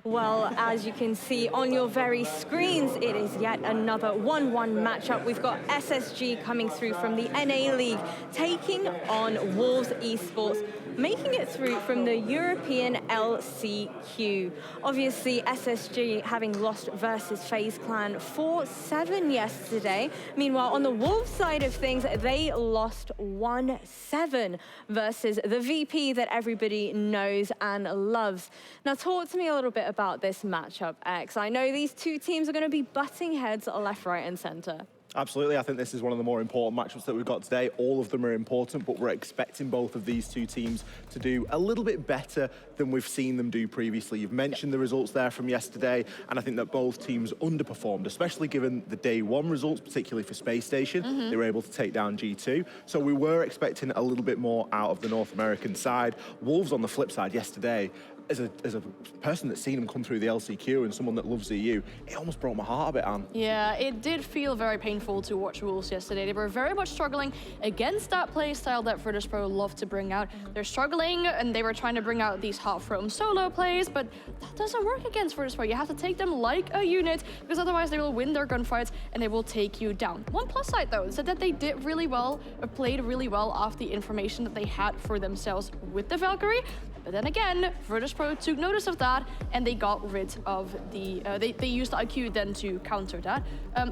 Well, as you can see on your very screens, it is yet another 1-1 matchup. We've got SSG coming through from the NA League, taking on Wolves Esports, making it through from the European LCQ. Obviously, SSG having lost versus FaZe Clan 4-7 yesterday. Meanwhile, on the Wolves side of things, they lost 1-7 versus the VP that everybody knows and loves. Now, talk to me a little bit about this matchup, X. I know these two teams are going to be butting heads left, right, and center. Absolutely, I think this is one of the more important matchups that we've got today. All of them are important, but we're expecting both of these two teams to do a little bit better than we've seen them do previously. You've mentioned the results there from yesterday, and I think that both teams underperformed, especially given the day one results, particularly for Spacestation. They were able to take down G2. So we were expecting a little bit more out of the North American side. Wolves on the flip side yesterday, as a person that's seen them come through the LCQ and someone that loves EU, it almost broke my heart a bit, Anne. Yeah, it did feel very painful to watch Wolves yesterday. They were very much struggling against that play style that veto love to bring out. They're struggling, and they were trying to bring out these half-roam solo plays, but that doesn't work against veto. You have to take them like a unit, because otherwise they will win their gunfights and they will take you down. One plus side, though, is that they did really well, or played really well off the information that they had for themselves with the Valkyrie. But then again, Virtus.pro took notice of that, and they got rid of the, they used the IQ then to counter that.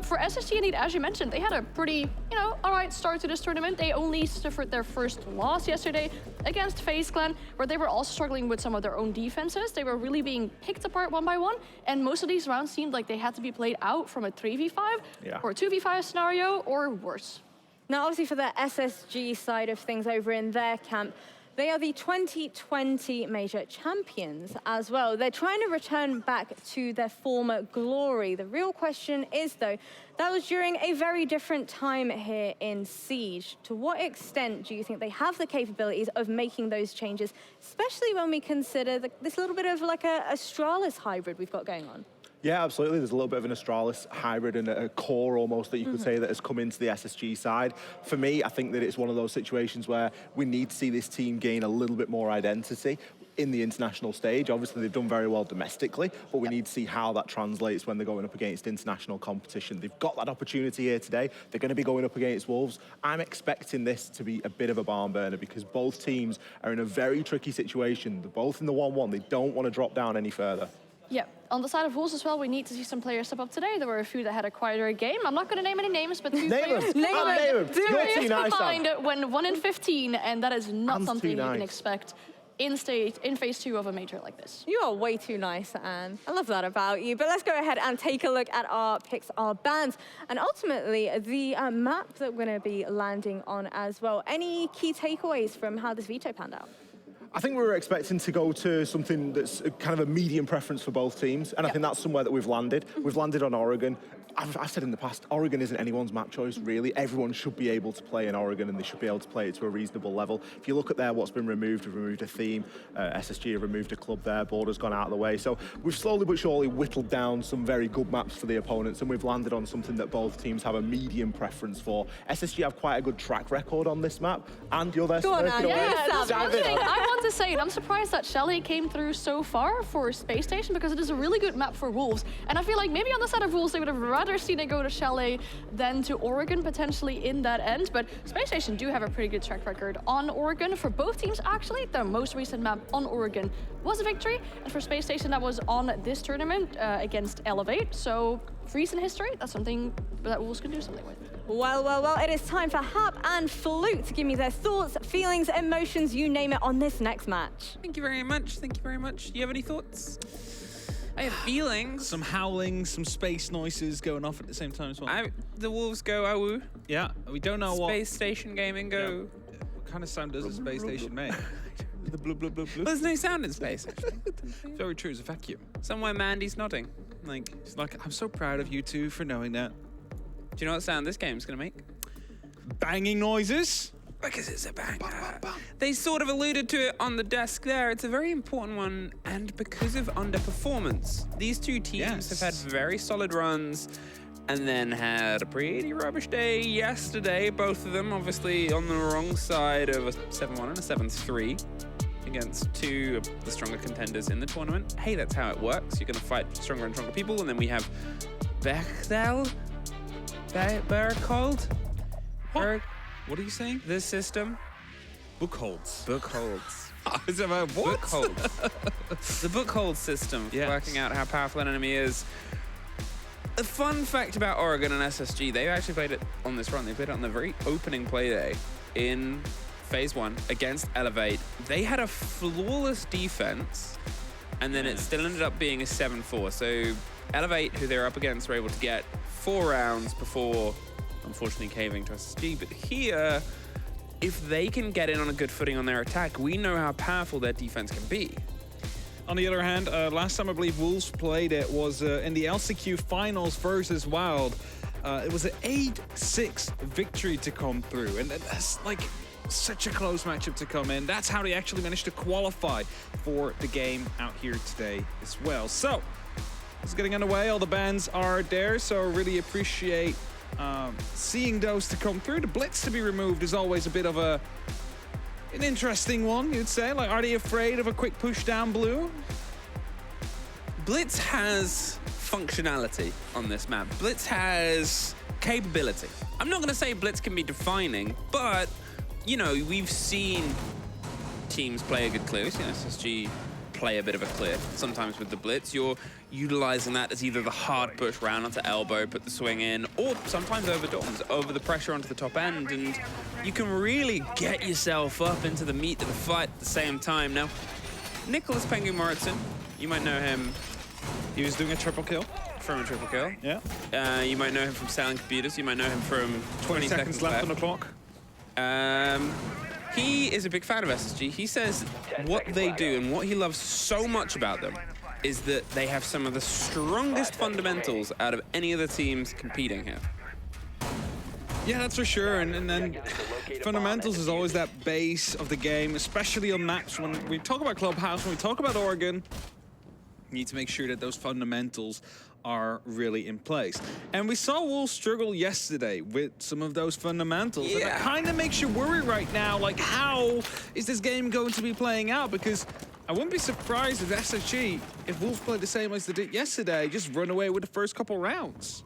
For SSG, indeed, as you mentioned, they had a pretty, all right start to this tournament. They only suffered their first loss yesterday against FaZe Clan, where they were also struggling with some of their own defenses. They were really being picked apart one by one, and most of these rounds seemed like they had to be played out from a 3v5 or a 2v5 scenario, or worse. Now, obviously, for the SSG side of things over in their camp, they are the 2020 major champions as well. They're trying to return back to their former glory. The real question is, though, that was during a very different time here in Siege. To what extent do you think they have the capabilities of making those changes, especially when we consider this little bit of like a Astralis hybrid we've got going on? Yeah, absolutely. There's a little bit of an Astralis hybrid and a core almost that you could say that has come into the SSG side. For me, I think that it's one of those situations where we need to see this team gain a little bit more identity in the international stage. Obviously, they've done very well domestically, but we need to see how that translates when they're going up against international competition. They've got that opportunity here today. They're going to be going up against Wolves. I'm expecting this to be a bit of a barn burner because both teams are in a very tricky situation. They're both in the 1-1. They don't want to drop down any further. Yeah, on the side of Wolves as well, we need to see some players step up today. There were a few that had a quieter game. I'm not going to name any names, but two players to find when 1 in 15, and that is not something you can expect in phase 2 of a major like this. You are way too nice, Anne. I love that about you. But let's go ahead and take a look at our picks, our bans, and ultimately the map that we're going to be landing on as well. Any key takeaways from how this veto panned out? I think we were expecting to go to something that's kind of a medium preference for both teams, and I think that's somewhere that we've landed. We've landed on Oregon. I've said in the past, Oregon isn't anyone's map choice, really. Everyone should be able to play in Oregon, and they should be able to play it to a reasonable level. If you look at there, what's been removed, we've removed a theme. SSG have removed a club there. Border's gone out of the way. So we've slowly but surely whittled down some very good maps for the opponents, and we've landed on something that both teams have a medium preference for. SSG have quite a good track record on this map, and you're there. Go on, Anne. That's one thing I want to say. I'm surprised that Shelly came through so far for Spacestation, because it is a really good map for Wolves. And I feel like maybe on the side of Wolves, they would have rather seen it go to Chalet than to Oregon, potentially in that end. But Spacestation do have a pretty good track record on Oregon. For both teams, actually, the most recent map on Oregon was a victory. And for Spacestation, that was on this tournament against Elevate. So recent history, that's something that Wolves can do something with. Well, it is time for Hap and Flute to give me their thoughts, feelings, emotions, you name it, on this next match. Thank you very much. Thank you very much. Do you have any thoughts? I have feelings. Some howling, some space noises going off at the same time as well. The Wolves go awoo. Yeah, we don't know what. Spacestation gaming go. Yeah. What kind of sound does a space station make? The blub, blub, blub, blub. There's no sound in space, actually. Very true, it's a vacuum. Somewhere Mandy's nodding. It's like, I'm so proud of you two for knowing that. Do you know what sound this game's gonna make? Banging noises? Because it's a banger. They sort of alluded to it on the desk there. It's a very important one, and because of underperformance. These two teams have had very solid runs and then had a pretty rubbish day yesterday. Both of them obviously on the wrong side of a 7-1 and a 7-3. against two of the stronger contenders in the tournament. Hey, that's how it works. You're going to fight stronger and stronger people. And then we have Berkdal? Berkhold? What are you saying? This system? Bookholds. Bookholds. Is it about what? Bookholds. The Bookhold system, Yes. working out how powerful an enemy is. A fun fact about Oregon and SSG, they actually played it on this run. They played it on the very opening play day in Phase 1 against Elevate. They had a flawless defense, and then it still ended up being a 7-4. So Elevate, who they were up against, were able to get 4 rounds before, unfortunately, caving to SSG. But here, if they can get in on a good footing on their attack, we know how powerful their defense can be. On the other hand, last time I believe Wolves played it was in the LCQ finals versus Wild. It was an 8-6 victory to come through, and that's like such a close matchup to come in. That's how they actually managed to qualify for the game out here today as well. So it's getting underway. All the bands are there, so really appreciate seeing those to come through. The blitz to be removed is always a bit of an interesting one, you'd say. Like, are they afraid of a quick push down blue? Blitz has functionality on this map. Blitz has capability. I'm not going to say Blitz can be defining, but, you know, we've seen teams play a good clear. We've seen SSG play a bit of a clear. Sometimes with the Blitz, you're utilizing that as either the hard push round onto elbow, put the swing in, or sometimes over dorms, over the pressure onto the top end, and you can really get yourself up into the meat of the fight at the same time. Now, Nicholas Penguin Moritzen, you might know him. He was doing a triple kill. From a triple kill. Yeah. You might know him from selling computers. You might know him from 20 seconds left on the clock. He is a big fan of SSG. He says what they do and what he loves so much about them is that they have some of the strongest fundamentals out of any of the teams competing here. Yeah, that's for sure. And then fundamentals is always that base of the game, especially on maps. When we talk about Clubhouse, when we talk about Oregon, you need to make sure that those fundamentals are really in place. And we saw Wolves struggle yesterday with some of those fundamentals. Yeah. And it kind of makes you worry right now, like, how is this game going to be playing out? Because I wouldn't be surprised if SSG, if Wolves play the same as they did yesterday, just run away with the first couple rounds.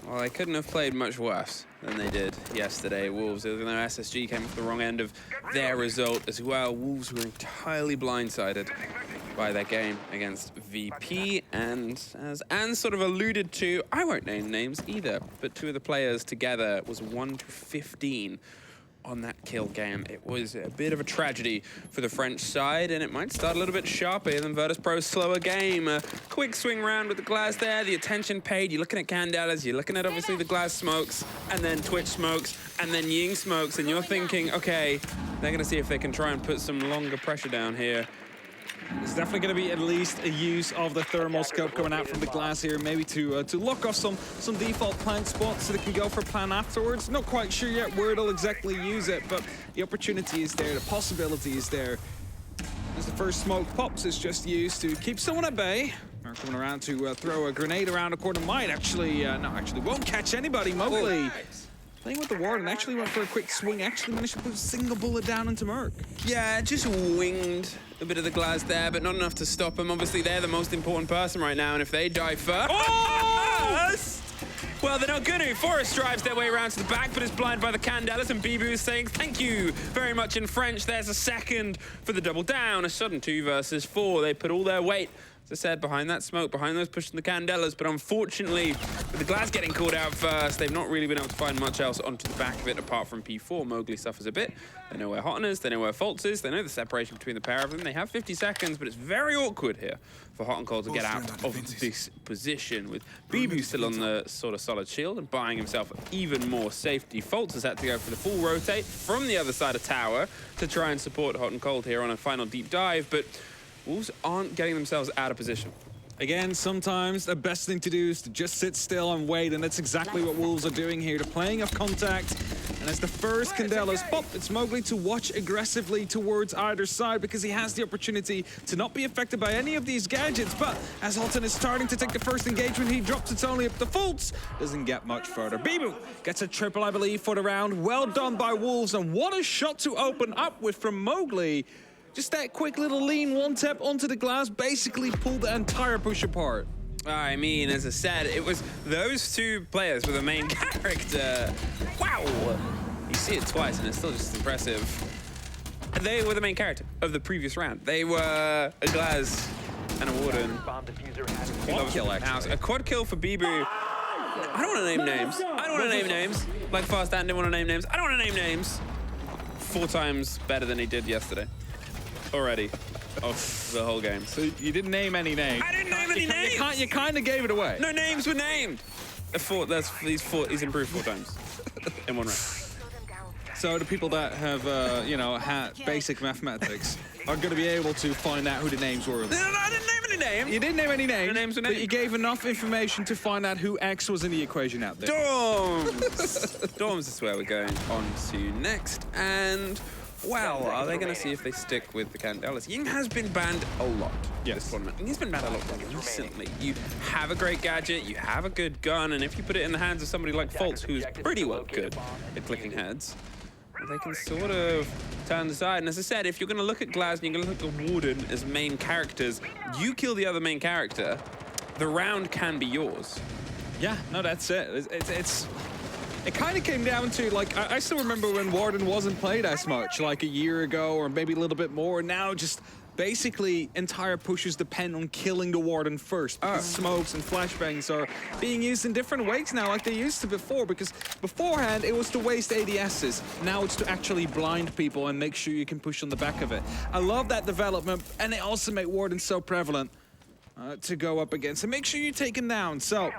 Well, they couldn't have played much worse than they did yesterday, Wolves, even though SSG came off the wrong end of their result as well. Wolves were entirely blindsided by their game against VP, and as Anne sort of alluded to, I won't name names either, but two of the players together was 1-15 on that kill game. It was a bit of a tragedy for the French side, and it might start a little bit sharper than Virtus.pro's slower game. A quick swing round with the glass there, the attention paid. You're looking at Candelas, you're looking at obviously the glass smokes, and then Twitch smokes, and then Ying smokes, and you're thinking, okay, they're gonna see if they can try and put some longer pressure down here. There's definitely going to be at least a use of the thermal scope coming out from the glass here, maybe to lock off some default plant spots so they can go for plan afterwards. Not quite sure yet where they'll exactly use it, but the opportunity is there, the possibility is there. As the first smoke pops, it's just used to keep someone at bay. They're coming around to throw a grenade around the corner. Might actually, no, actually won't catch anybody. Mowgli playing with the ward and actually went for a quick swing, actually managed to put a single bullet down into Merc. Yeah, just winged a bit of the glass there, but not enough to stop them. Obviously, they're the most important person right now, and if they die first... Well, they're not going to. Forrest drives their way around to the back, but is blinded by the Candelas, and Bibu is saying thank you very much in French. There's a second for the double down. A sudden 2 versus 4. They put all their weight, as I said, behind that smoke, behind those pushing the Candelas, but unfortunately, with the glass getting called out first, they've not really been able to find much else onto the back of it apart from P4. Mowgli suffers a bit. They know where Hotton is, they know where Fultz is, they know the separation between the pair of them. They have 50 seconds, but it's very awkward here for Hot and Cold to get out of this position, with Bibu still on the sort of solid shield and buying himself even more safety. Fultz has had to go for the full rotate from the other side of tower to try and support Hot and Cold here on a final deep dive, but Wolves aren't getting themselves out of position. Again, sometimes the best thing to do is to just sit still and wait, and that's exactly what Wolves are doing here. They're playing off contact, and as the first Candela's pop, it's Mowgli to watch aggressively towards either side because he has the opportunity to not be affected by any of these gadgets. But as Halton is starting to take the first engagement, he drops it only up to Fultz. Doesn't get much further. Bibu gets a triple, I believe, for the round. Well done by Wolves, and what a shot to open up with from Mowgli. Just that quick little lean, one tap onto the glass, basically pulled the entire push apart. I mean, as I said, it was those two players with the main character. Wow! You see it twice and it's still just impressive. They were the main character of the previous round. They were a Glaz and a Warden. Quad kill, actually. A quad kill for Bibu. I don't want to name names. I don't want to name names. Like Fast Dan didn't want to name names. I don't want to name names. 4 times better than he did yesterday. Already. Of the whole game. So you didn't name any names. I didn't name any names! You kind of gave it away. No names were named! He's improved 4 times in 1 round. So the people that have, you know, had basic mathematics are going to be able to find out who the names were. No, I didn't name any names. You didn't name any names, The names were but named. you gave enough information to find out who X was in the equation out there. Dorms! Dorms is where we're going on to next. And, well, are they going to see if they stick with the Candelas? Ying has been banned a lot this tournament. And he's been banned a lot recently. You have a great gadget, you have a good gun, and if you put it in the hands of somebody like Fultz, who's pretty well good at clicking heads, they can sort of turn the side. And as I said, if you're going to look at Glaz and you're going to look at Warden as main characters, you kill the other main character, the round can be yours. Yeah, no, that's it. It kind of came down to, like, I still remember when Warden wasn't played as much, like a year ago or maybe a little bit more. Now just basically entire pushes depend on killing the Warden first. Because smokes and flashbangs are being used in different ways now like they used to before, because beforehand it was to waste ADSs. Now it's to actually blind people and make sure you can push on the back of it. I love that development, and they also make Warden so prevalent to go up against. And make sure you take him down. So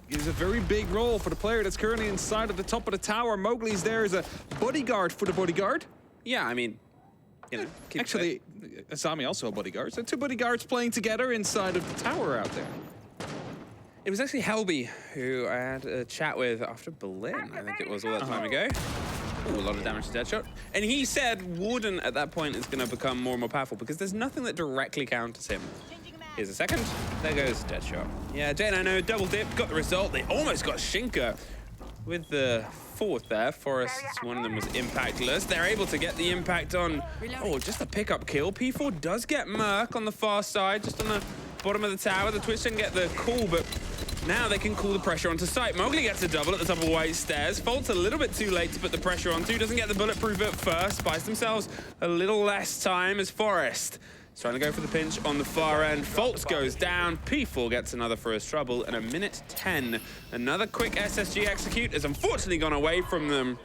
it is a very big role for the player that's currently inside of the top of the tower. Mowgli's there as a bodyguard for the bodyguard. Yeah, I mean, you know, actually, Asami also a bodyguard. So 2 bodyguards playing together inside of the tower out there. It was actually Helby who I had a chat with after Berlin, I think it was all that time ago. Ooh, a lot of damage to Deadshot. And he said Warden at that point is going to become more and more powerful because there's nothing that directly counters him. Here's a second. There goes Deadshot. Yeah, Jane, I know, double dip, got the result. They almost got Shinka with the 4th there. Forrest, one of them was impactless. They're able to get the impact on, just a pickup kill. P4 does get Merc on the far side, just on the bottom of the tower. The Twitch didn't get the call, but now they can call the pressure onto site. Mowgli gets a double at the top of White Stairs. Fultz a little bit too late to put the pressure onto. Doesn't get the bulletproof at first. Buys themselves a little less time as Forrest is trying to go for the pinch on the far end. Fultz goes down. P4 gets another for his trouble. And a minute 10. Another quick SSG execute has unfortunately gone away from them.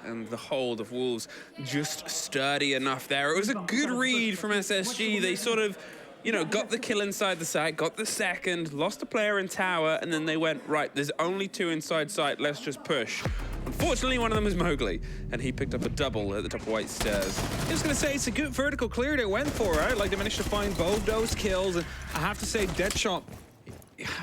And the hold of Wolves just sturdy enough there. It was a good read from SSG. They sort of, you know, got the kill inside the site, got the second, lost a player in tower, and then they went, right, there's only 2 inside site, let's just push. Unfortunately, one of them was Mowgli, and he picked up a double at the top of White Stairs. I was going to say, it's a good vertical clear they went for, right? Like, they managed to find both those kills, and I have to say, Deadshot,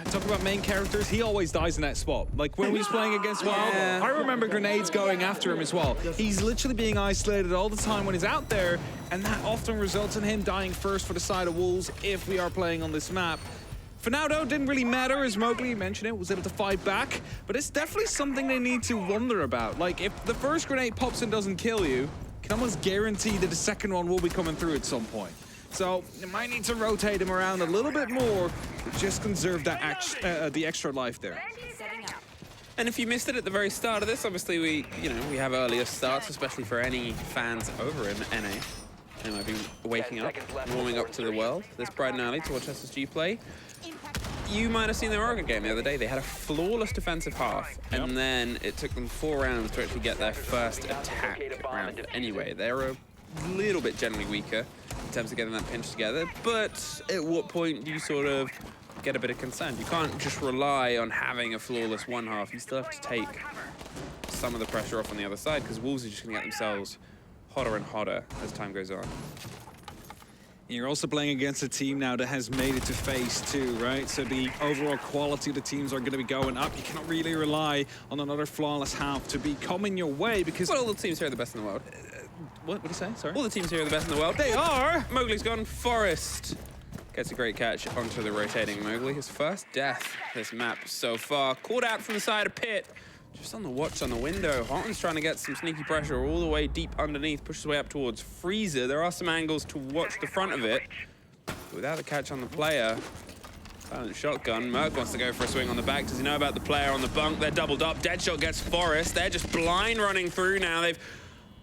talk about main characters, he always dies in that spot. Like, when we was playing against Wild, I remember grenades going after him as well. He's literally being isolated all the time when he's out there, and that often results in him dying first for the side of Wolves if we are playing on this map. For now, though, it didn't really matter, as Mowgli mentioned it, was able to fight back, but it's definitely something they need to wonder about. Like, if the first grenade pops and doesn't kill you, you can almost guarantee that the second one will be coming through at some point. So you might need to rotate him around a little bit more to just conserve that the extra life there. And if you missed it at the very start of this, obviously we have earlier starts, especially for any fans over in NA. They might be waking up, warming up to the world this bright and early to watch SSG play. You might have seen their Oregon game the other day. They had a flawless defensive half, and then it took them 4 rounds to actually get their first attack round anyway. They're a little bit generally weaker in terms of getting that pinch together, but at what point do you sort of get a bit of concern? You can't just rely on having a flawless 1 half. You still have to take some of the pressure off on the other side, because Wolves are just going to get themselves hotter and hotter as time goes on. You're also playing against a team now that has made it to phase 2, right? So the overall quality of the teams are going to be going up. You cannot really rely on another flawless half to be coming your way, because... Well, all the teams here are the best in the world. What did you say? Sorry? All the teams here are the best in the world. They are! Mowgli's gone. Forrest gets a great catch onto the rotating Mowgli. His first death this map so far. Called out from the side of Pit. just on the watch on the window. Hotten's trying to get some sneaky pressure all the way deep underneath, pushes way up towards Freezer. There are some angles to watch the front of it. But without the catch on the player, silent shotgun. Merc wants to go for a swing on the back. Does he know about the player on the bunk? They're doubled up. Deadshot gets Forest. They're just blind running through now. They've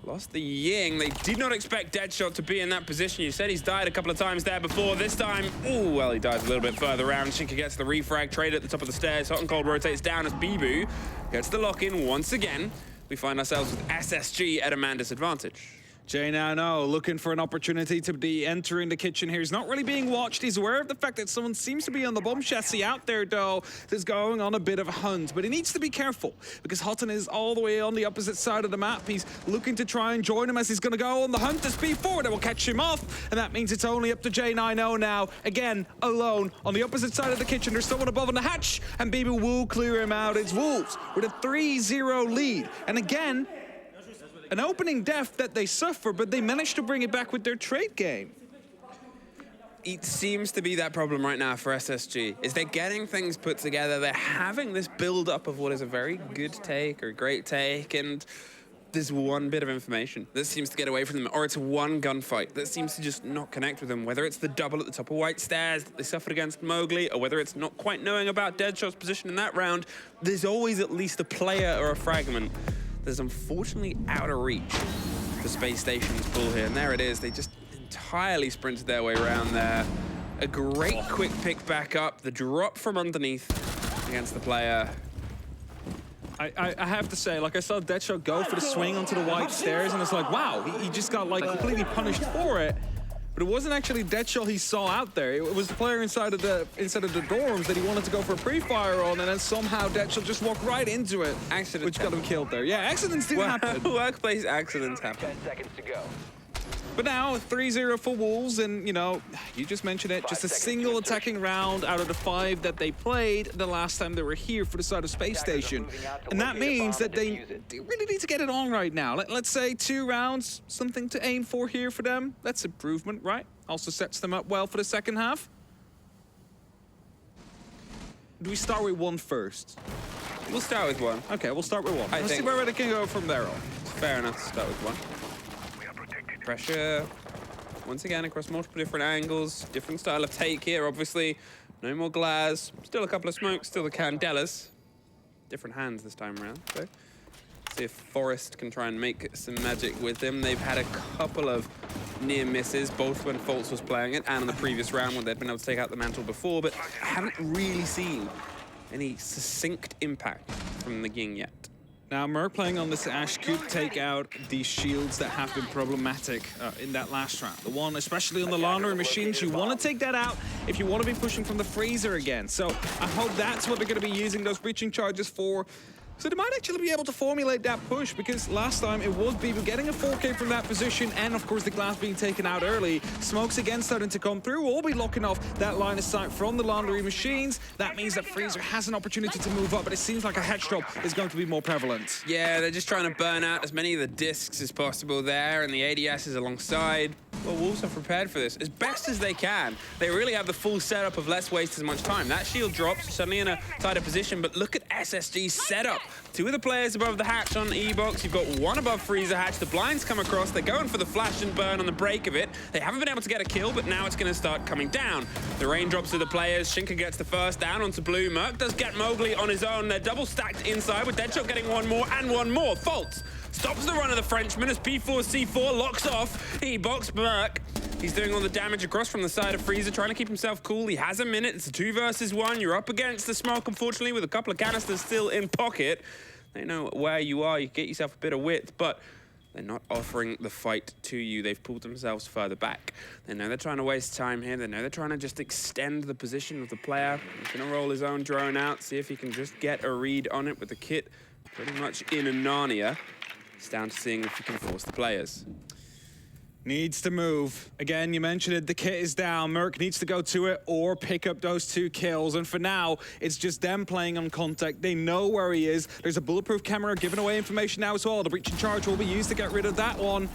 lost the Ying. They did not expect Deadshot to be in that position. You said he's died a couple of times there before. This time, ooh, well, he dies a little bit further around. Shinka gets the refrag, trade at the top of the stairs. Hot and Cold rotates down as Bibu gets the lock-in once again. We find ourselves with SSG at a man disadvantage. Jay now looking for an opportunity to be entering the kitchen here. He's not really being watched. He's aware of the fact that someone seems to be on the bomb chassis out there, though. That's going on a bit of a hunt, but he needs to be careful because Hotten is all the way on the opposite side of the map. He's looking to try and join him as he's going to go on the hunt to speed forward. That will catch him off, and that means it's only up to J90 now. Again, alone on the opposite side of the kitchen. There's someone above on the hatch, and Bibu will clear him out. It's Wolves with a 3-0 lead, and again, an opening death that they suffer, but they managed to bring it back with their trade game. It seems to be that problem right now for SSG, is they're getting things put together. They're having this build-up of what is a very good take or great take, and there's one bit of information that seems to get away from them, or it's one gunfight that seems to just not connect with them, whether it's the double at the top of White Stairs that they suffered against Mowgli, or whether it's not quite knowing about Deadshot's position in that round. There's always at least a player or a fragment that's unfortunately out of reach for Space Station's pull here. And there it is. They just entirely sprinted their way around there. A great quick pick back up. The drop from underneath against the player. I have to say, like, I saw Deadshot go for the swing onto the White Stairs, and it's like, wow, he just got, like, completely punished for it. But it wasn't actually Deadshot he saw out there. It was the player inside of the dorms that he wanted to go for a pre-fire on, and then somehow Deadshot just walked right into it, which got him killed there. Yeah, accidents do happen. Workplace accidents happen. 10 seconds to go. But now, 3-0 for Wolves, and, you know, you just mentioned it, just a single attacking round out of the 5 that they played the last time they were here for the side of Space Station. And that means that they really need to get it on right now. Let's say 2 rounds, something to aim for here for them. That's improvement, right? Also sets them up well for the second half. Do we start with 1 first? We'll start with 1. Okay, we'll start with 1. Let's see where they can go from there on. Fair enough to start with 1. Pressure, once again, across multiple different angles. Different style of take here, obviously. No more glass. Still a couple of smokes, still the candelas. Different hands this time around, so. See if Forest can try and make some magic with them. They've had a couple of near misses, both when Fultz was playing it and in the previous round when they'd been able to take out the mantle before, but I haven't really seen any succinct impact from the Ying yet. Now, Merc playing on this Ash could take out these shields that have been problematic in that last round. The one, especially on the laundry machines, you want to take that out if you want to be pushing from the freezer again. So I hope that's what they're going to be using those breaching charges for. So they might actually be able to formulate that push, because last time it was Bibu getting a 4K from that position, and of course the glass being taken out early. Smokes again starting to come through. We'll be locking off that line of sight from the laundry machines. That means that Freezer has an opportunity to move up, but it seems like a hedge drop is going to be more prevalent. Yeah, they're just trying to burn out as many of the discs as possible there, and the ADS is alongside. Well, Wolves are prepared for this as best as they can. They really have the full setup of let's waste as much time. That shield drops, suddenly in a tighter position, but look at SSG's setup. 2 of the players above the hatch on E-Box. You've got 1 above Freezer hatch. The blinds come across. They're going for the flash and burn on the break of it. They haven't been able to get a kill, but now it's going to start coming down. The raindrops of the players. Shinka gets the first down onto blue. Merc does get Mowgli on his own. They're double stacked inside with Deadshot getting 1 more and 1 more. Fultz stops the run of the Frenchman as P4C4 locks off E-Box. Merc, he's doing all the damage across from the side of Freezer, trying to keep himself cool. He has a minute. It's a 2 versus 1. You're up against the smoke, unfortunately, with a couple of canisters still in pocket. They know where you are. You get yourself a bit of width, but they're not offering the fight to you. They've pulled themselves further back. They know they're trying to waste time here. They know they're trying to just extend the position of the player. He's going to roll his own drone out, see if he can just get a read on it with the kit pretty much in a Narnia. It's down to seeing if he can force the players. Needs to move. Again, you mentioned it, the kit is down. Merc needs to go to it or pick up those 2 kills. And for now, it's just them playing on contact. They know where he is. There's a bulletproof camera giving away information now as well. The breaching charge will be used to get rid of that one.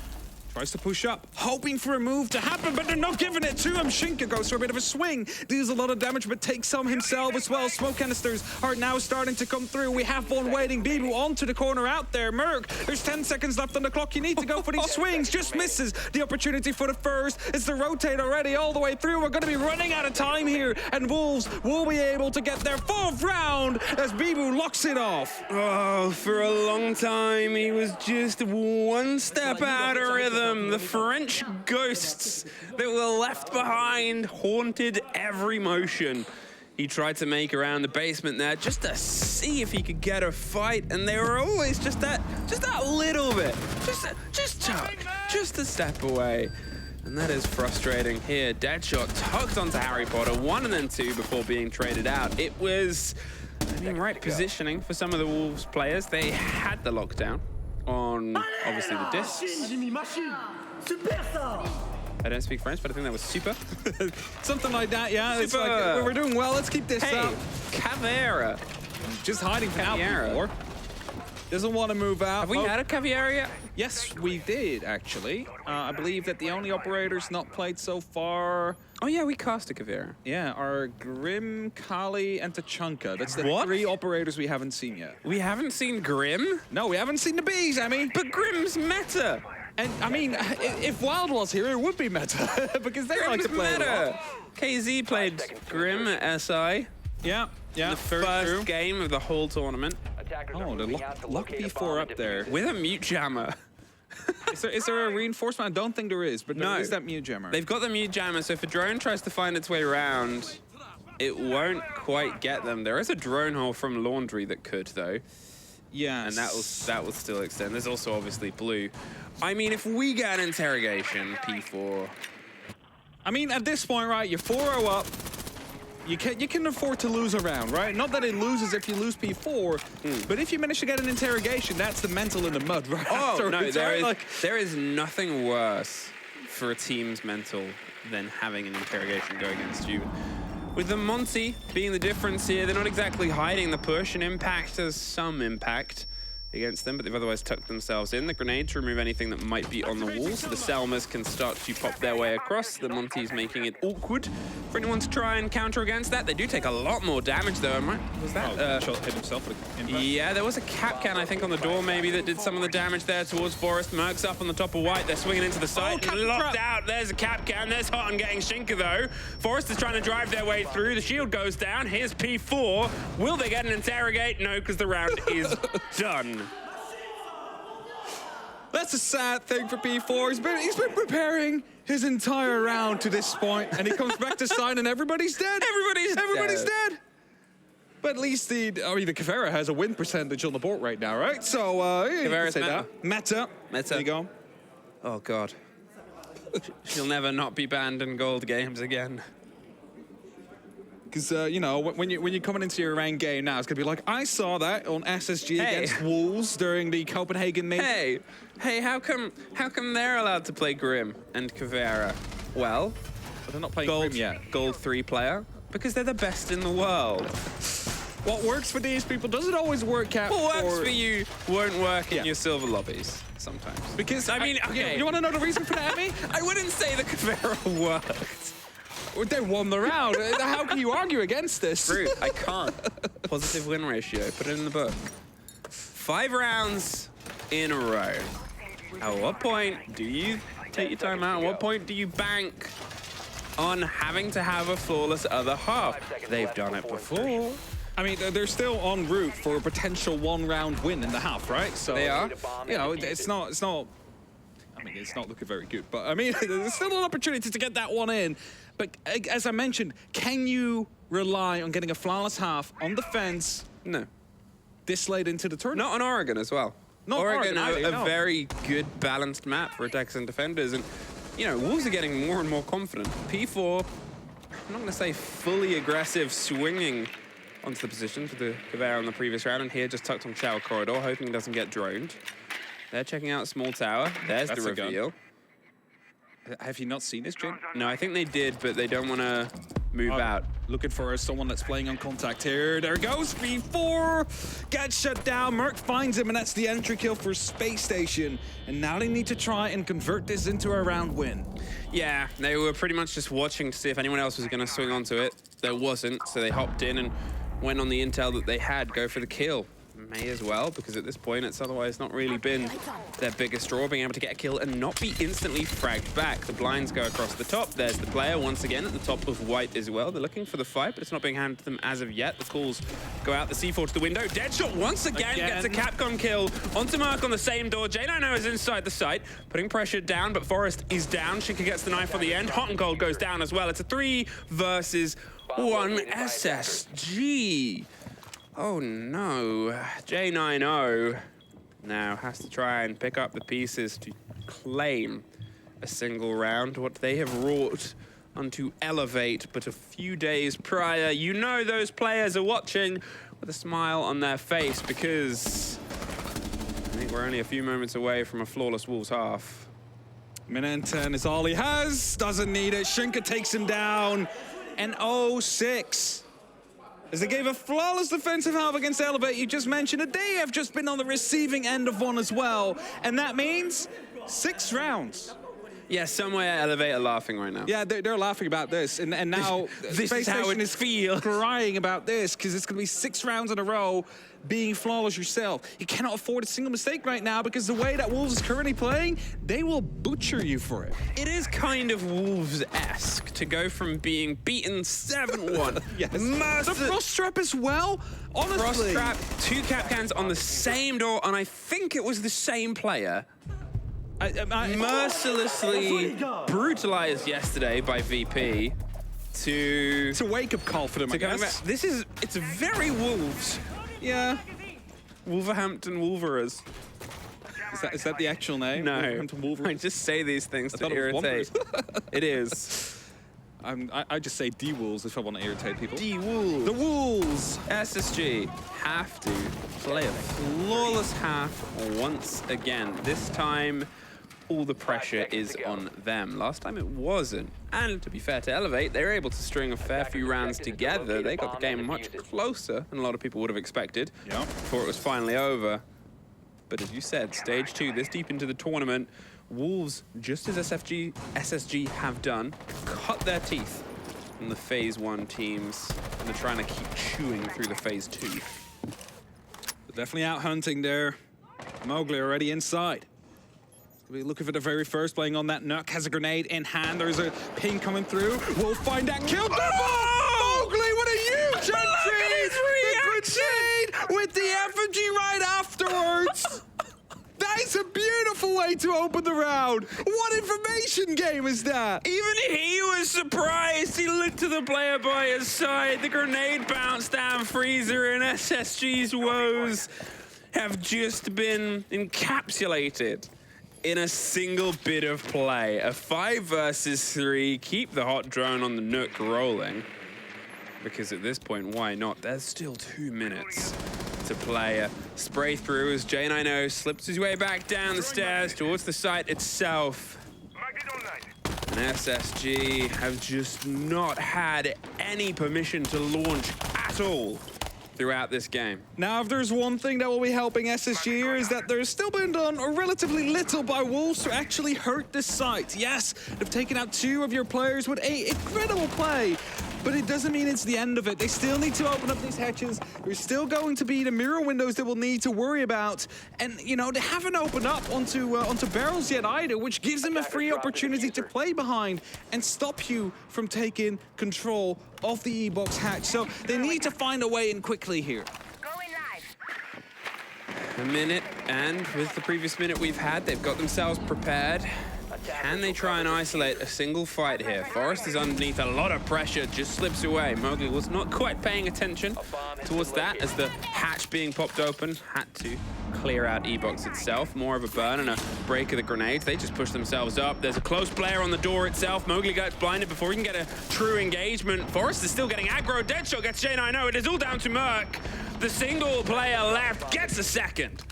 Tries to push up, hoping for a move to happen, but they're not giving it to him. Shinka goes for a bit of a swing, deals a lot of damage, but takes some himself as well. Smoke canisters are now starting to come through. We have one waiting. Bibu onto the corner out there. Merc, there's 10 seconds left on the clock. You need to go for these swings. Just misses the opportunity for the first. It's the rotate already all the way through. We're going to be running out of time here, and Wolves will be able to get their 4th round as Bibu locks it off. Oh, for a long time, he was just one step out of rhythm. The French ghosts that were left behind haunted every motion he tried to make around the basement there, just to see if he could get a fight, and they were always just that little bit, just a step away. And that is frustrating here. Deadshot tugged onto Harry Potter, 1 and then 2 before being traded out. It was, right positioning for some of the Wolves players. They had the lockdown on, obviously, the discs. I don't speak French, but I think that was super. Something like that, yeah. Super. It's like, we're doing well, let's keep this up. Caveira. Just hiding out before. Doesn't want to move out. Have we had a Caveira yet? Yes, we did, actually. I believe that the only operators not played so far... Oh, yeah, we cast a Caveira. Yeah, are Grim, Kali, and Tachanka. That's the What? 3 operators we haven't seen yet. We haven't seen Grim? No, we haven't seen the bees, Emmy. But Grim's meta. And, I mean, if Wild was here, it would be meta. Because they like to play meta. KZ played Grim at SI. Yeah, yeah. The first game of the whole tournament. Oh, the luck B4 up there. With a mute jammer. Is there a reinforcement? I don't think there is, but there is that mute jammer. They've got the mute jammer, so if a drone tries to find its way around, it won't quite get them. There is a drone hole from Laundry that could, though. Yeah, and that will still extend. There's also obviously blue. I mean, if we get an interrogation, P4. I mean, at this point, right, you're 4-0 up. You can afford to lose a round, right? Not that it loses if you lose P4, but if you manage to get an interrogation, that's the mental in the mud, right? Oh, no, there is nothing worse for a team's mental than having an interrogation go against you. With the Monty being the difference here, they're not exactly hiding the push, and Impact has some impact against them, but they've otherwise tucked themselves in. The grenade to remove anything that might be on the wall, so the Selmas can start to pop their way across. The Monty's making it awkward for anyone to try and counter against that. They do take a lot more damage, though. Was that? Shot hit himself with an impact. Yeah, there was a cap can, I think, on the door maybe that did some of the damage there towards Forest. Merc's up on the top of White. They're swinging into the side. Locked out. There's a cap can. There's Hot on getting Shinka, though. Forest is trying to drive their way through. The shield goes down. Here's P4. Will they get an interrogate? No, because the round is done. That's a sad thing for P4. He's been preparing his entire round to this point, and he comes back to sign, and everybody's dead. Everybody's dead. But at least the Caveira has a win percentage on the board right now, right? So you can say that. Meta. There you go. Oh God. She'll never not be banned in gold games again. Because, you know, when you're coming into your ranked game now, it's going to be like, I saw that on SSG against Wolves during the Copenhagen meet. Hey, how come they're allowed to play Grim and Caveira? Well, but they're not playing Grim yet. Gold 3 player, because they're the best in the world. What works for these people doesn't always work out. What works for you won't work in your silver lobbies sometimes. Because, I mean, you want to know the reason for that, Emmy? I wouldn't say the Caveira worked. They won the round. How can you argue against this? True, I can't. Positive win ratio, put it in the book. 5 rounds in a row. At what point do you take your time out? At what point do you bank on having to have a flawless other half? They've done it before. I mean, they're still en route for a potential 1-round win in the half, right? So they are. You know, it's not. I mean, it's not looking very good, but I mean, there's still an opportunity to get that one in. But as I mentioned, can you rely on getting a flawless half on the fence? No. This late into the tournament? Not on Oregon as well. Not Oregon either, a very good balanced map for attacks and defenders, and you know, Wolves are getting more and more confident. P4, I'm not going to say fully aggressive swinging onto the position for the Caveira on the previous round, and here just tucked on Shower Corridor, hoping he doesn't get droned. They're checking out Small Tower. There's the reveal. Have you not seen this, Jim? No, I think they did, but they don't want to move out. looking for someone that's playing on contact here. There goes V4, gets shut down. Merc finds him, and that's the entry kill for Space Station. And now they need to try and convert this into a round win. Yeah, they were pretty much just watching to see if anyone else was going to swing onto it. There wasn't, so they hopped in and went on the intel that they had, go for the kill. May as well, because at this point it's otherwise not really been their biggest draw, being able to get a kill and not be instantly fragged back. The blinds go across the top. There's the player once again at the top of white as well. They're looking for the fight, but it's not being handed to them as of yet. The calls go out, the C4 to the window. Deadshot once again gets a Capcom kill onto Merc on the same door. J90 is inside the site, putting pressure down, but Forrest is down. Shinka gets the knife on the end. Hot and Cold goes down as well. It's a 3 versus 1 SSG. Oh no, J90 now has to try and pick up the pieces to claim a single round. What they have wrought onto Elevate, but a few days prior, you know those players are watching with a smile on their face, because I think we're only a few moments away from a flawless Wolves half. Minute and 10 is all he has, doesn't need it. Shinka takes him down, and 0-6. As they gave a flawless defensive half against Elevate, you just mentioned it, they have just been on the receiving end of one as well. And that means 6 rounds. Yeah, somewhere Elevate are laughing right now. Yeah, they're laughing about this. And now this Space is how Station it is feels. crying about this, because it's going to be 6 rounds in a row being flawless yourself. You cannot afford a single mistake right now, because the way that Wolves is currently playing, they will butcher you for it. It is kind of Wolves-esque to go from being beaten 7-1. Yes. The Frost Trap as well, honestly. Frost Trap, 2 Capcans on the same door, and I think it was the same player. Mercilessly brutalized yesterday by VP to... It's a wake-up call for them, I guess. It's very Wolves. Yeah. Wolverhampton Wolverers. Is that the actual name? No. Wolverhampton Wolverers? I just say these things to thought it was irritate. It is. I just say D-Wolves if I want to irritate people. D-Wolves. The Wolves! SSG have to play a flawless half once again. This time, all the pressure is on them. Last time it wasn't. And to be fair to Elevate, they were able to string a fair few rounds together. They got the game much closer than a lot of people would have expected before it was finally over. But as you said, stage 2, this deep into the tournament, Wolves, just as SSG have done, cut their teeth on the Phase 1 teams, and they're trying to keep chewing through the Phase 2. They're definitely out hunting there. Mowgli already inside. We're looking for the very first, playing on that Nuck, has a grenade in hand. There's a ping coming through. We'll find that kill. Mowgli, what a huge entry! The grenade with the effigy right afterwards. That is a beautiful way to open the round. What information game is that? Even he was surprised. He looked to the player by his side. The grenade bounced down Freezer, and SSG's woes have just been encapsulated in a single bit of play. A 5 versus 3. Keep the hot drone on the Nook rolling. Because at this point, why not? There's still 2 minutes to play. A spray through as J90 slips his way back down the stairs towards the site itself. And SSG have just not had any permission to launch at all throughout this game. Now, if there's one thing that will be helping SSG here, is that there's still been done relatively little by Wolves to actually hurt this site. Yes, they've taken out 2 of your players with an incredible play, but it doesn't mean it's the end of it. They still need to open up these hatches. There's still going to be the mirror windows that we'll need to worry about. And, you know, they haven't opened up onto barrels yet either, which gives them a free opportunity to play behind and stop you from taking control of the E-box hatch. So they need to find a way in quickly here. A minute, and with the previous minute we've had, they've got themselves prepared. Can they try and isolate a single fight here? Forrest is underneath a lot of pressure, just slips away. Mowgli was not quite paying attention towards that as the hatch being popped open. Had to clear out E-box itself. More of a burn and a break of the grenades. They just push themselves up. There's a close player on the door itself. Mowgli gets blinded before he can get a true engagement. Forrest is still getting aggro. Deadshot gets J90. It is all down to Merc. The single player left gets a second.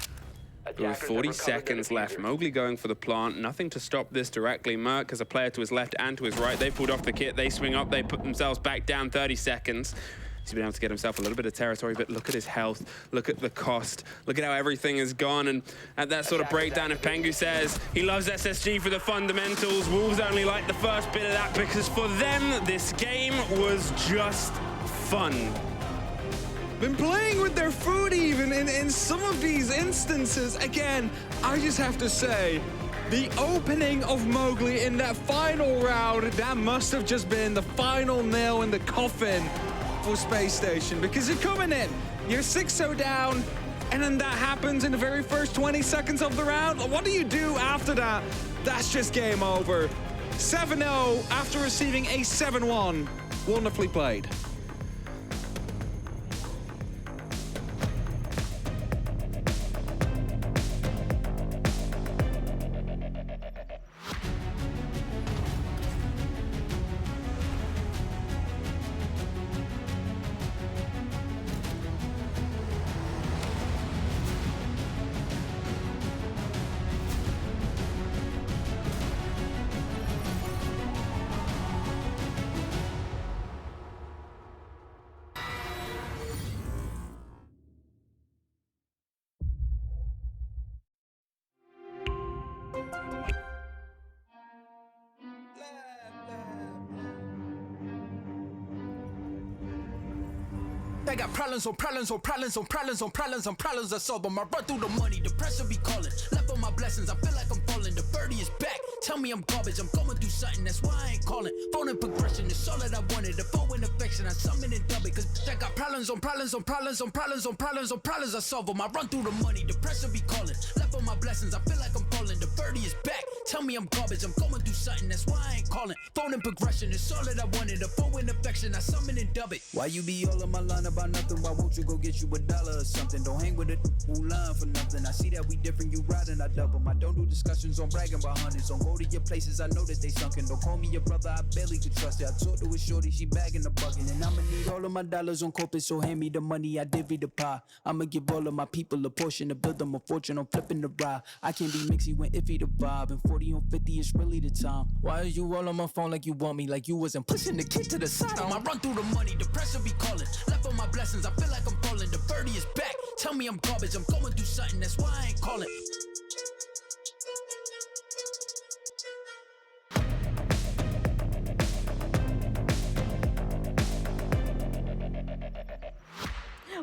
With 40 seconds left, Mowgli going for the plant. Nothing to stop this directly. Merc has a player to his left and to his right. They pulled off the kit. They swing up. They put themselves back down 30 seconds. He's been able to get himself a little bit of territory, but look at his health. Look at the cost. Look at how everything is gone. And at that sort of breakdown, if Pengu says he loves SSG for the fundamentals, Wolves only like the first bit of that because for them, this game was just fun. Been playing with their food even in some of these instances. Again, I just have to say, the opening of Mowgli in that final round, that must have just been the final nail in the coffin for Space Station, because you're coming in, you're 6-0 down, and then that happens in the very first 20 seconds of the round. What do you do after that? That's just game over. 7-0 after receiving a 7-1. Wonderfully played. I got problems on problems on problems on problems on problems on problems I solve them. I run through the money, the pressure be calling. Left on my blessings, I feel like I'm falling. The birdie is back, tell me I'm garbage. I'm going through something, that's why I ain't calling. Phone in progression, it's all that I wanted. The phone in affection, I summon and dub it. Cause I got problems on problems on problems on problems on problems on problems I solve them. I run through the money, the pressure be calling. Left on my blessings, I feel like I'm falling. The birdie is back, tell me I'm garbage. I'm going through something, that's why I ain't calling. Phone in progression, it's all that I wanted. The phone in affection, I summon and dub it. Why you be all on my line about nothing? Why won't you go get you $1 or something? Don't hang with it who line for nothing. I see that we different, you riding, I double. I don't do discussions on bragging about hundreds. Don't go to your places, I know that they sunken. Don't call me your brother, I barely could trust it. I talked to a shorty, she bagging the bucket. And I'ma need all of my dollars on corporate, so hand me the money, I divvy the pie. I'ma give all of my people a portion to build them a fortune. I'm flipping the ride. I can't be mixy when iffy the vibe. And 40 on 50 is really the time. Why are you all on my phone like you want me? Like you wasn't pushing the kid to the side. I run through the money, the pressure be calling. Left on my blessings, I feel like I'm falling. The birdie is back, tell me I'm garbage. I'm going through something, that's why I ain't calling.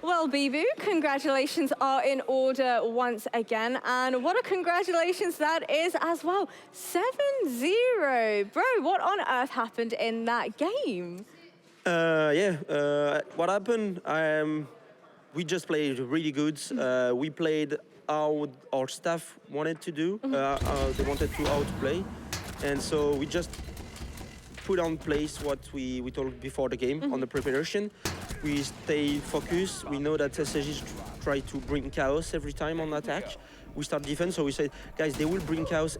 Well, Bibu, congratulations are in order once again. And what a congratulations that is as well. 7-0. Bro, what on earth happened in that game? What happened? We just played really good. We played how our staff wanted to do. They wanted to outplay. And so we just put on place what we told before the game on the preparation. We stay focused. We know that SSG try to bring chaos every time on attack. We start defense, so we said, guys, they will bring chaos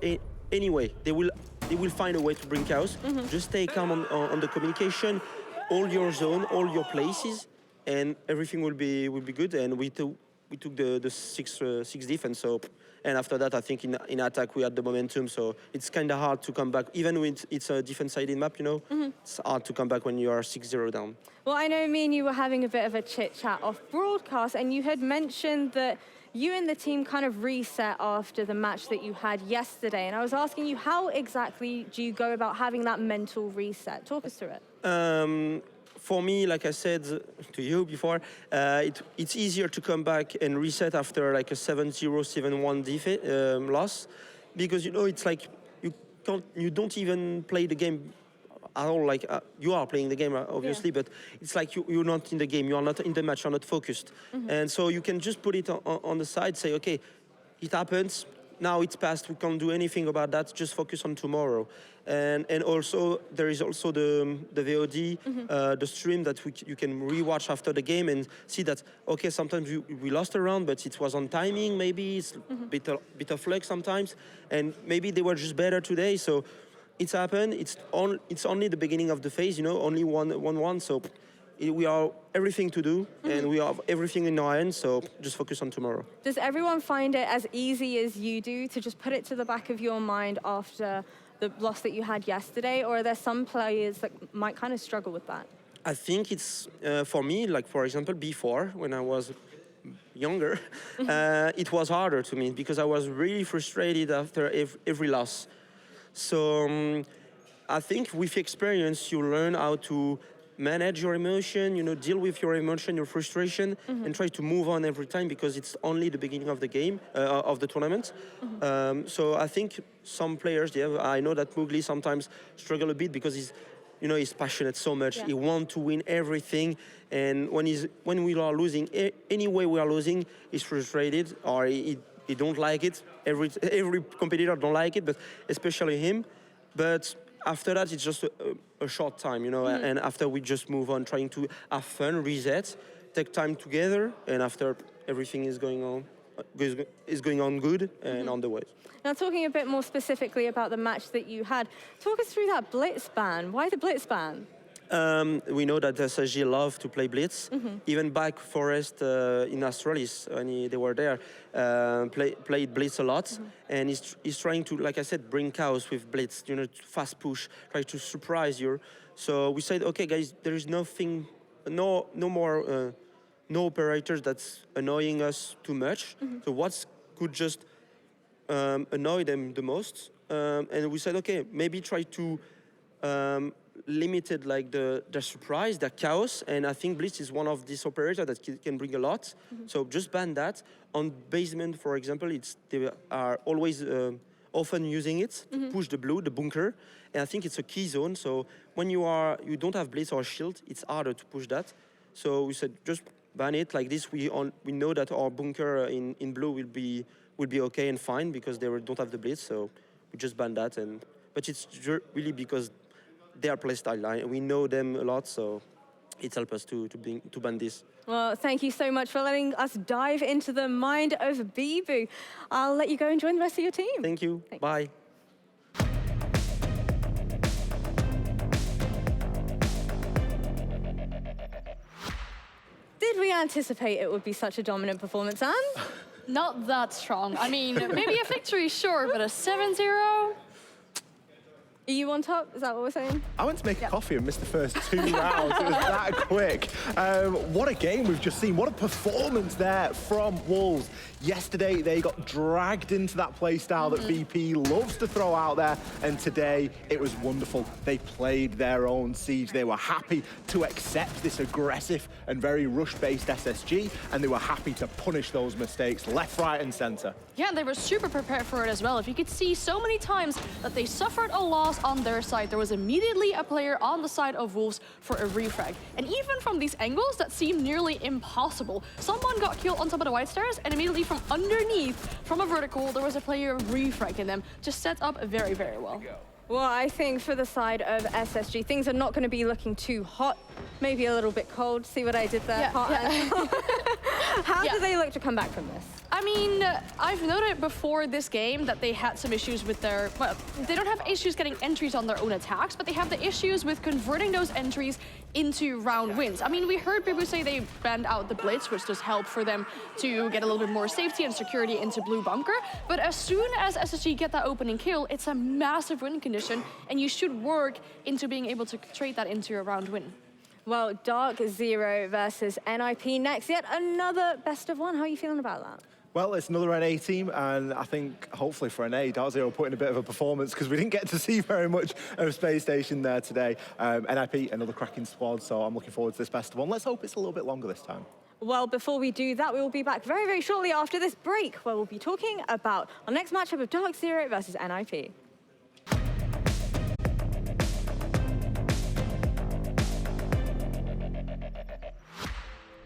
anyway. They will find a way to bring chaos. Just stay calm on the communication, hold your zone, hold your places, and everything will be good. And we took the six defense. So, and after that, I think in attack we had the momentum. So it's kind of hard to come back, even when it's a defense-sided map. You know, it's hard to come back when you are 6-0 down. Well, I know me and you were having a bit of a chit-chat off broadcast, and you had mentioned that you and the team kind of reset after the match that you had yesterday. And I was asking you, how exactly do you go about having that mental reset? Talk us through it. For me, like I said to you before, it's easier to come back and reset after like a 7-0, 7-1 loss, because you know it's like you don't even play the game at all. Like you are playing the game obviously, but it's like you're not in the game, you are not in the match, you're not focused, and so you can just put it on the side, say, okay, it happens. Now it's past, we can't do anything about that, just focus on tomorrow. And also, there is also the VOD, the stream that you can rewatch after the game and see that, okay, sometimes we lost a round, but it was on timing, maybe it's a bit of luck sometimes, and maybe they were just better today, so it's happened. It's only the beginning of the phase, you know, only 1-1, so we are everything to do, and we have everything in our hands, so just focus on tomorrow. Does everyone find it as easy as you do to just put it to the back of your mind after the loss that you had yesterday, or are there some players that might kind of struggle with that? I think it's, for me, like for example, before, when I was younger, it was harder to me because I was really frustrated after every loss. So I think with experience, you learn how to manage your emotion, deal with your emotion, your frustration, and try to move on every time because it's only the beginning of the game, of the tournament. So I think some players, I know that Mugli sometimes struggle a bit because he's passionate so much. He wants to win everything, and when we are losing, any way we are losing, he's frustrated or he don't like it. Every competitor don't like it, but especially him. But after that, it's just a short time, and after we just move on, trying to have fun, reset, take time together, and after everything is going on good and on the way. Now, talking a bit more specifically about the match that you had, talk us through that blitz ban. Why the blitz ban? We know that SSG love to play blitz. Even back Forest in Astralis, when they were there, played blitz a lot. And he's trying to, like I said, bring chaos with blitz, fast push, try to surprise you. So we said, okay, guys, there is nothing, no more, no operators that's annoying us too much. So what could just annoy them the most? And we said, okay, maybe try to limited like the surprise, the chaos, and I think Blitz is one of these operators that can bring a lot. So just ban that. On basement, for example, they are always often using it to push the blue, the bunker, and I think it's a key zone. So when you don't have Blitz or shield, it's harder to push that. So we said just ban it like this. We know that our bunker in blue will be okay and fine because they don't have the Blitz. So we just ban that, but it's really because their playstyle. We know them a lot, so it helps us to ban this. Well, thank you so much for letting us dive into the mind of Bibu. I'll let you go and join the rest of your team. Thank you. Thanks. Bye. Did we anticipate it would be such a dominant performance, Anne? Not that strong. I mean, maybe a victory, sure, but a 7-0? Are you on top? Is that what we're saying? I went to make a coffee and missed the first 2 rounds. It was that quick. What a game we've just seen. What a performance there from Wolves. Yesterday, they got dragged into that play style that VP loves to throw out there. And today, it was wonderful. They played their own siege. They were happy to accept this aggressive and very rush-based SSG. And they were happy to punish those mistakes left, right, and center. Yeah, they were super prepared for it as well. If you could see so many times that they suffered a loss on their side, there was immediately a player on the side of Wolves for a refrag. And even from these angles that seem nearly impossible, someone got killed on top of the white stairs, and immediately from underneath, from a vertical, there was a player refragging them. Just set up very, very well. Well, I think for the side of SSG, things are not going to be looking too hot, maybe a little bit cold. See what I did there? Yeah, Hot and cold. How do they look to come back from this? I mean, I've noted before this game that they had some issues with their, well, they don't have issues getting entries on their own attacks, but they have the issues with converting those entries into round wins. I mean, we heard people say they banned out the Blitz, which does help for them to get a little bit more safety and security into Blue Bunker. But as soon as SSG get that opening kill, it's a massive win condition, and you should work into being able to trade that into a round win. Well, Dark Zero versus NIP next. Yet another best of one. How are you feeling about that? Well, it's another NA team, and I think hopefully for NA, Dark Zero put in a bit of a performance because we didn't get to see very much of Spacestation there today. NIP, another cracking squad, so I'm looking forward to this best of one. Let's hope it's a little bit longer this time. Well, before we do that, we will be back very, very shortly after this break, where we'll be talking about our next matchup of Dark Zero versus NIP.